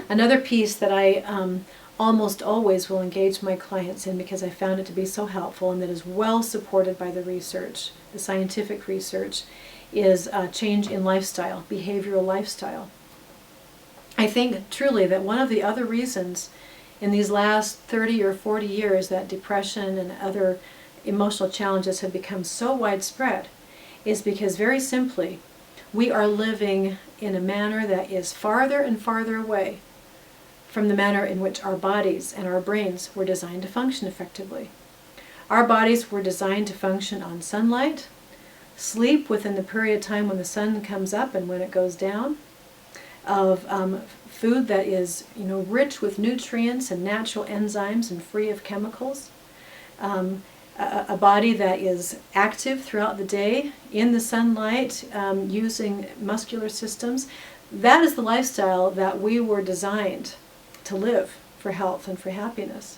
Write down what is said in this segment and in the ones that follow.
Another piece that I almost always will engage my clients in, because I found it to be so helpful and that is well supported by the research, the scientific research, is a change in lifestyle, behavioral lifestyle. I think truly that one of the other reasons in these last 30 or 40 years that depression and other emotional challenges have become so widespread is because, very simply, we are living in a manner that is farther and farther away from the manner in which our bodies and our brains were designed to function effectively. Our bodies were designed to function on sunlight, sleep within the period of time when the sun comes up and when it goes down, of food that is, rich with nutrients and natural enzymes and free of chemicals, a body that is active throughout the day in the sunlight, using muscular systems. That is the lifestyle that we were designed to live for health and for happiness.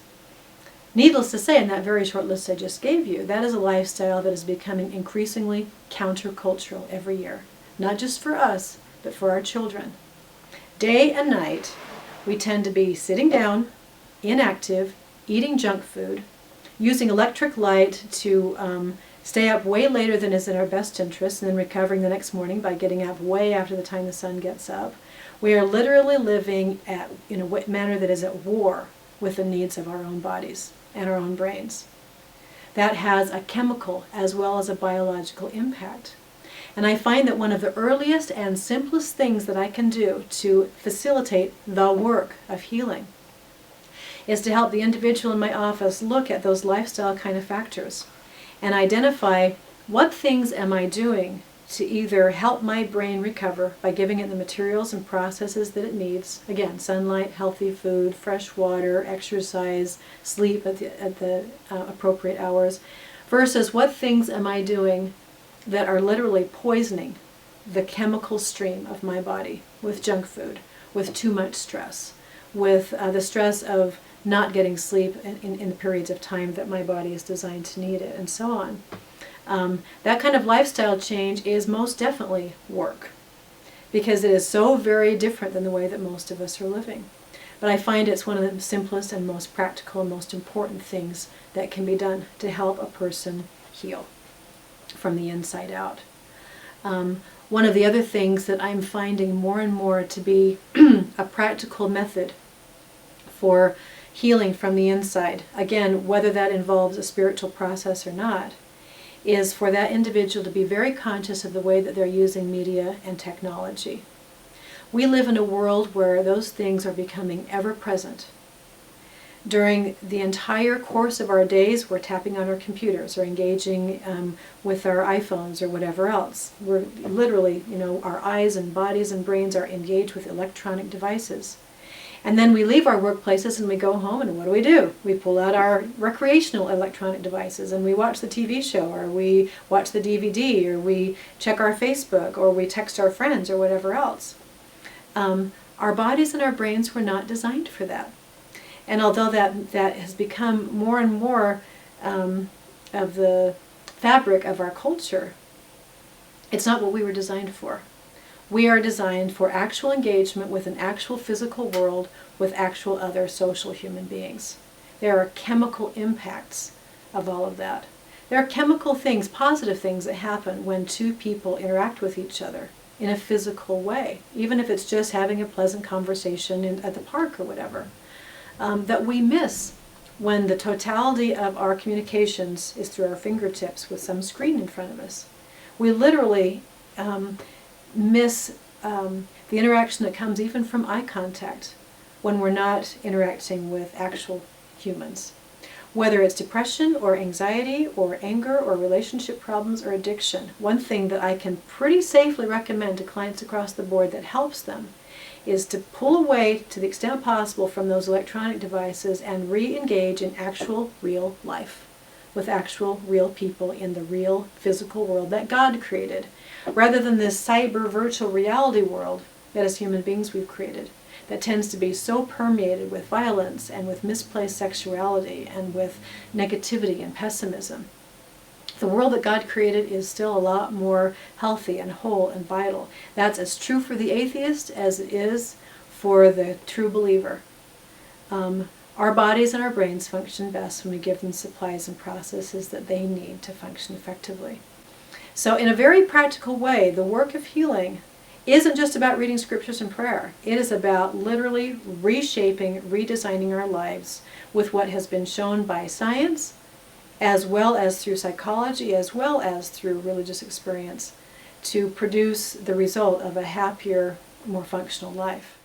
Needless to say, in that very short list I just gave you, that is a lifestyle that is becoming increasingly countercultural every year. Not just for us, but for our children. Day and night, we tend to be sitting down, inactive, eating junk food, using electric light to stay up way later than is in our best interest, and then recovering the next morning by getting up way after the time the sun gets up. We are literally living in a manner that is at war with the needs of our own bodies and our own brains. That has a chemical as well as a biological impact. And I find that one of the earliest and simplest things that I can do to facilitate the work of healing is to help the individual in my office look at those lifestyle kind of factors and identify what things am I doing to either help my brain recover by giving it the materials and processes that it needs. Again, sunlight, healthy food, fresh water, exercise, sleep at the appropriate hours, versus what things am I doing that are literally poisoning the chemical stream of my body with junk food, with too much stress, with the stress of not getting sleep in the periods of time that my body is designed to need it, and so on. That kind of lifestyle change is most definitely work, because it is so very different than the way that most of us are living. But I find it's one of the simplest and most practical and most important things that can be done to help a person heal from the inside out. One of the other things that I'm finding more and more to be a practical method for healing from the inside, again, whether that involves a spiritual process or not, is for that individual to be very conscious of the way that they're using media and technology. We live in a world where those things are becoming ever present. During the entire course of our days, we're tapping on our computers or engaging with our iPhones or whatever else. We're literally, our eyes and bodies and brains are engaged with electronic devices. And then we leave our workplaces and we go home, and what do? We pull out our recreational electronic devices and we watch the TV show, or we watch the DVD, or we check our Facebook, or we text our friends, or whatever else. Our bodies and our brains were not designed for that. And although that has become more and more of the fabric of our culture, it's not what we were designed for. We are designed for actual engagement with an actual physical world with actual other social human beings. There are chemical impacts of all of that. There are chemical things, positive things that happen when two people interact with each other in a physical way, even if it's just having a pleasant conversation at the park or whatever, that we miss when the totality of our communications is through our fingertips with some screen in front of us. We literally miss the interaction that comes even from eye contact when we're not interacting with actual humans. Whether it's depression or anxiety or anger or relationship problems or addiction, one thing that I can pretty safely recommend to clients across the board that helps them is to pull away to the extent possible from those electronic devices and re-engage in actual real life with actual real people in the real physical world that God created, rather than this cyber virtual reality world that as human beings we've created, that tends to be so permeated with violence and with misplaced sexuality and with negativity and pessimism. The world that God created is still a lot more healthy and whole and vital. That's as true for the atheist as it is for the true believer. Our bodies and our brains function best when we give them supplies and processes that they need to function effectively. So in a very practical way, the work of healing isn't just about reading scriptures and prayer. It is about literally reshaping, redesigning our lives with what has been shown by science, as well as through psychology, as well as through religious experience, to produce the result of a happier, more functional life.